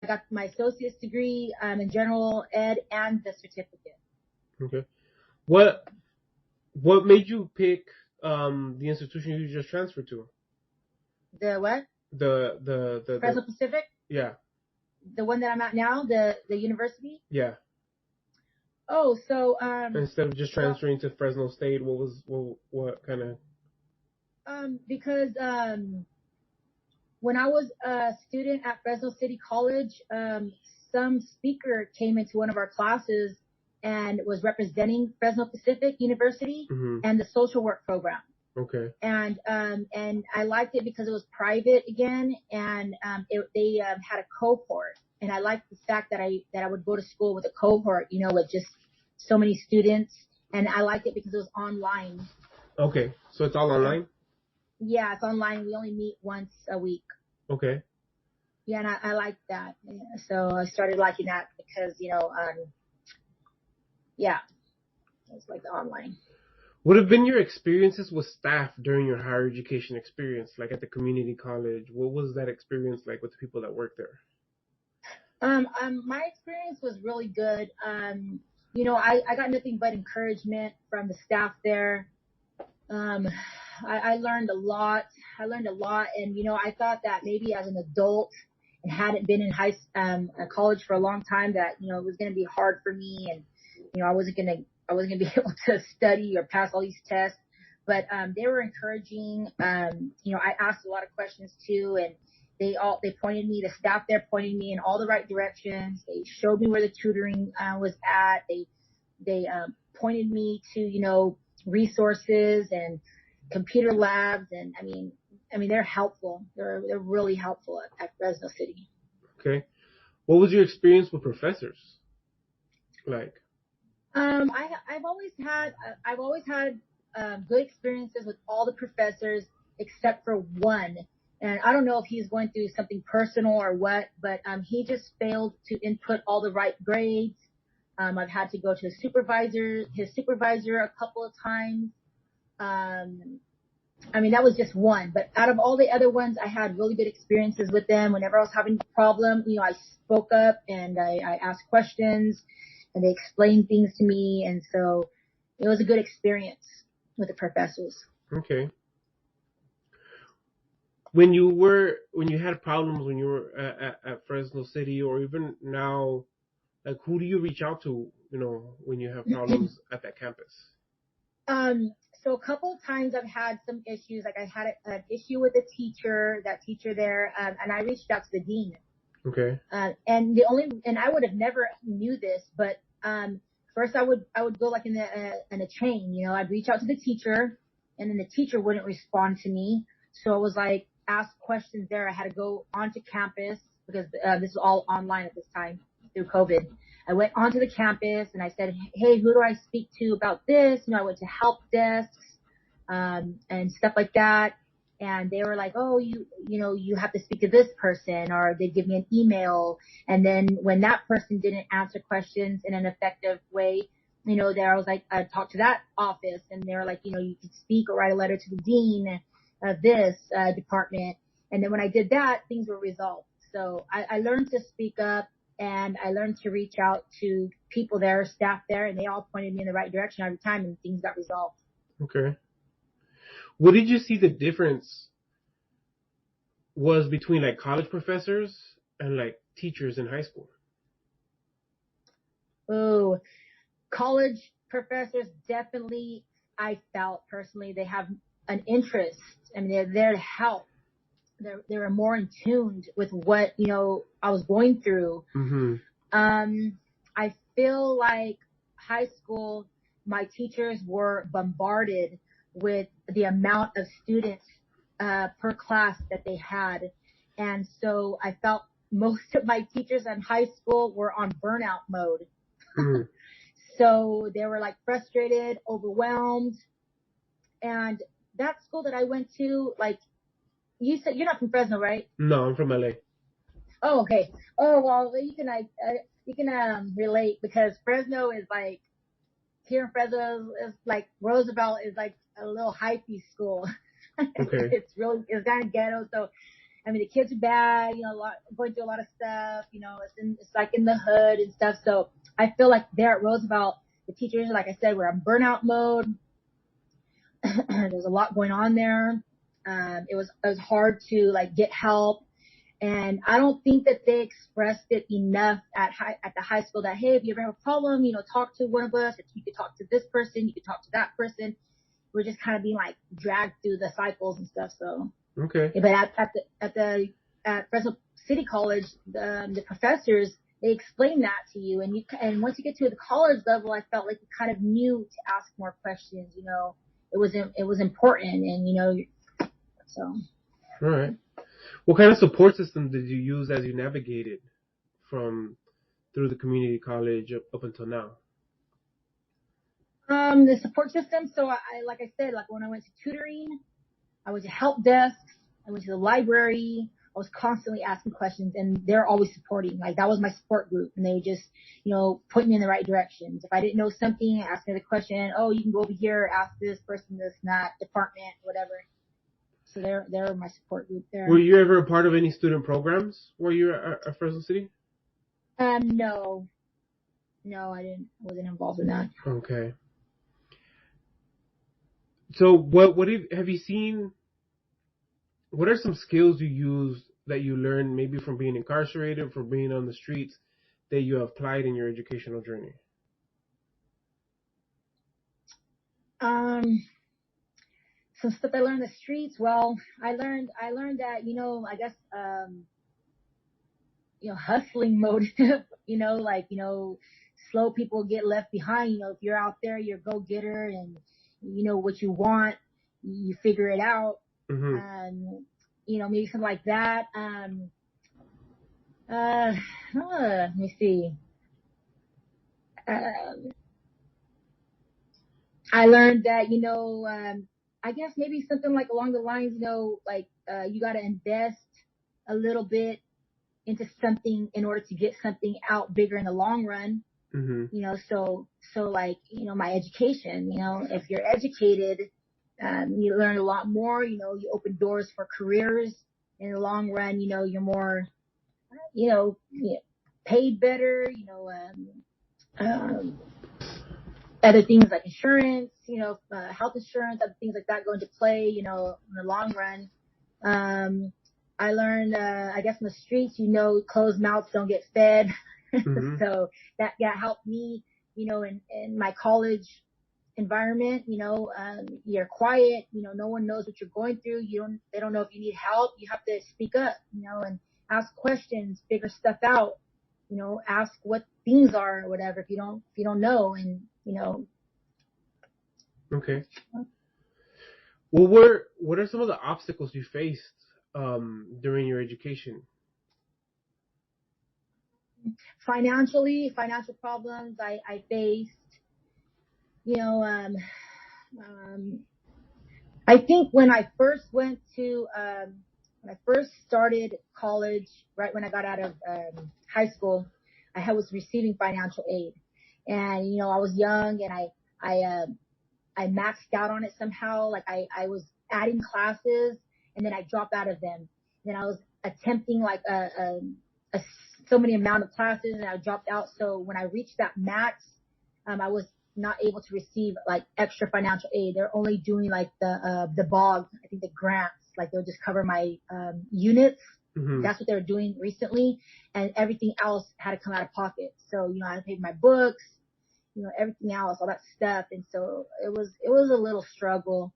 I got my associate's degree in general ed and the certificate. Okay. What made you pick the institution you just transferred to? The what? The Fresno Pacific? Yeah. The one that I'm at now, the university? Yeah. Oh, so instead of just transferring to Fresno State, what kind of? Because when I was a student at Fresno City College, some speaker came into one of our classes and was representing Fresno Pacific University and the social work program. Okay. And I liked it because it was private again, and they had a cohort, and I liked the fact that I would go to school with a cohort, with just so many students, and I liked it because it was online. Okay, so it's all online? Yeah, it's online. We only meet once a week. Okay. Yeah, and I like that. Yeah, so I started liking that because, yeah, it's like the online. What have been your experiences with staff during your higher education experience, like at the community college? What was that experience like with the people that work there? My experience was really good. I got nothing but encouragement from the staff there. I learned a lot. And, I thought that maybe as an adult and hadn't been in college for a long time that, it was going to be hard for me and, I wasn't going to be able to study or pass all these tests, but, they were encouraging. I asked a lot of questions too, and they pointed me, the staff there pointed me in all the right directions. They showed me where the tutoring, was at. They pointed me to, resources and computer labs, and I mean they're helpful. They're really helpful at Fresno City. Okay, what was your experience with professors like? I've always had good experiences with all the professors except for one, and I don't know if he's going through something personal or what, but he just failed to input all the right grades. I've had to go to his supervisor a couple of times. That was just one, but out of all the other ones, I had really good experiences with them. Whenever I was having a problem, I spoke up and I asked questions and they explained things to me. And so it was a good experience with the professors. Okay. When you had problems when you were at Fresno City, or even now, like who do you reach out to, when you have problems at that campus? So a couple of times I've had some issues. Like I had an issue with that teacher there, and I reached out to the dean. Okay. And I would have never knew this, but first I would go like in a chain. I'd reach out to the teacher, and then the teacher wouldn't respond to me. So I was like, ask questions there. I had to go onto campus because this is all online at this time through COVID. I went onto the campus and I said, hey, who do I speak to about this? I went to help desks, and stuff like that. And they were like, oh, you have to speak to this person, or they'd give me an email. And then when that person didn't answer questions in an effective way, there I was like, I talked to that office and they were like, you could speak or write a letter to the dean of this department. And then when I did that, things were resolved. So I learned to speak up. And I learned to reach out to people there, staff there, and they all pointed me in the right direction every time, and things got resolved. Okay. What did you see the difference was between like college professors and like teachers in high school? Oh, college professors definitely, I felt personally, they have an interest. I mean, they're there to help. They were more in tune with what, I was going through. Mm-hmm. I feel like high school, my teachers were bombarded with the amount of students per class that they had. And so I felt most of my teachers in high school were on burnout mode. Mm-hmm. So they were like frustrated, overwhelmed. And that school that I went to, like, you said you're not from Fresno, right? No, I'm from LA. Oh, okay. Oh, well, you can relate because Fresno is like, here in Fresno is like Roosevelt is like a little hypey school. Okay. It's kind of ghetto. So I mean, the kids are bad, you know, going through a lot of stuff, you know, it's like in the hood and stuff. So I feel like there at Roosevelt, the teachers, like I said, were on burnout mode. There's a lot going on there. It was hard to like get help. And I don't think that they expressed it enough at the high school that, hey, if you ever have a problem, you know, talk to one of us. If you could talk to this person, you could talk to that person. We're just kind of being like dragged through the cycles and stuff. So, okay. But at Fresno City College, the professors, they explain that to you. And once you get to the college level, I felt like you kind of knew to ask more questions, you know, it was important. And, you know, so. All right. What kind of support system did you use as you navigated through the community college up until now? The support system. So like I said, like when I went to tutoring, I went to help desk, I went to the library. I was constantly asking questions, and they're always supporting. Like that was my support group, and they would just, you know, point me in the right directions. If I didn't know something, ask me the question. Oh, you can go over here, ask this person, this and that department, whatever. So they're my support group there. Were you ever a part of any student programs while you were at Fresno City? No, I wasn't involved in that. Okay. So what have you seen? What are some skills you use that you learned maybe from being incarcerated, from being on the streets, that you have applied in your educational journey? Some stuff I learned in the streets. Well, I learned that, you know, I guess, you know, hustling mode, you know, like, you know, slow people get left behind. You know, if you're out there, you're a go-getter and you know what you want, you figure it out. Mm-hmm. You know, maybe something like that. Let me see. I learned that, you know, I guess maybe something like along the lines, you know, like, you got to invest a little bit into something in order to get something out bigger in the long run. Mm-hmm. You know, so like, you know, my education, you know, if you're educated, you learn a lot more, you know, you open doors for careers in the long run, you know, you're more, you know, paid better, you know, other things like insurance, you know, health insurance, other things like that go into play, you know, in the long run. I learned, I guess in the streets, you know, closed mouths don't get fed. Mm-hmm. So that helped me, you know, in my college environment, you know, you're quiet, you know, no one knows what you're going through. They don't know if you need help. You have to speak up, you know, and ask questions, figure stuff out, you know, ask what things are or whatever if you don't know, and, you know. Okay. Well, what are some of the obstacles you faced during your education? Financial problems I faced, you know, I think when I first started college, right when I got out of high school, I was receiving financial aid, and you know I was young, and I maxed out on it somehow. Like I was adding classes, and then I dropped out of them. Then I was attempting like so many amount of classes, and I dropped out. So when I reached that max, I was not able to receive like extra financial aid. They're only doing like the BOG, I think the grants, like they'll just cover my units. Mm-hmm. That's what they're doing recently, and everything else had to come out of pocket. So you know I had to pay for my books, you know, everything else, all that stuff, and so it was a little struggle.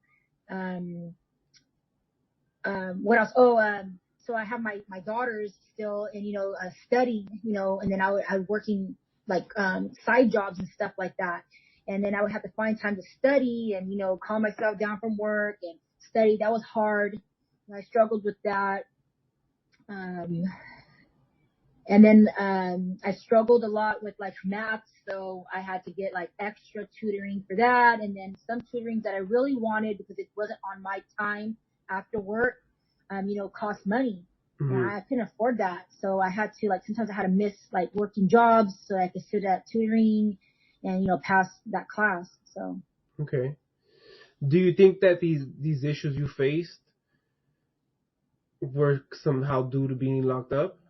What else? So I have my daughters still, and you know, studying, you know, and then I was working like side jobs and stuff like that. And then I would have to find time to study and, you know, calm myself down from work and study. That was hard. And I struggled with that. And then I struggled a lot with like math. So I had to get like extra tutoring for that. And then some tutoring that I really wanted because it wasn't on my time after work, you know, cost money. Mm-hmm. And I couldn't afford that. So I had to like, sometimes I had to miss like working jobs so I could sit at tutoring and, you know, pass that class. So. Okay. Do you think that these issues you faced work somehow due to being locked up?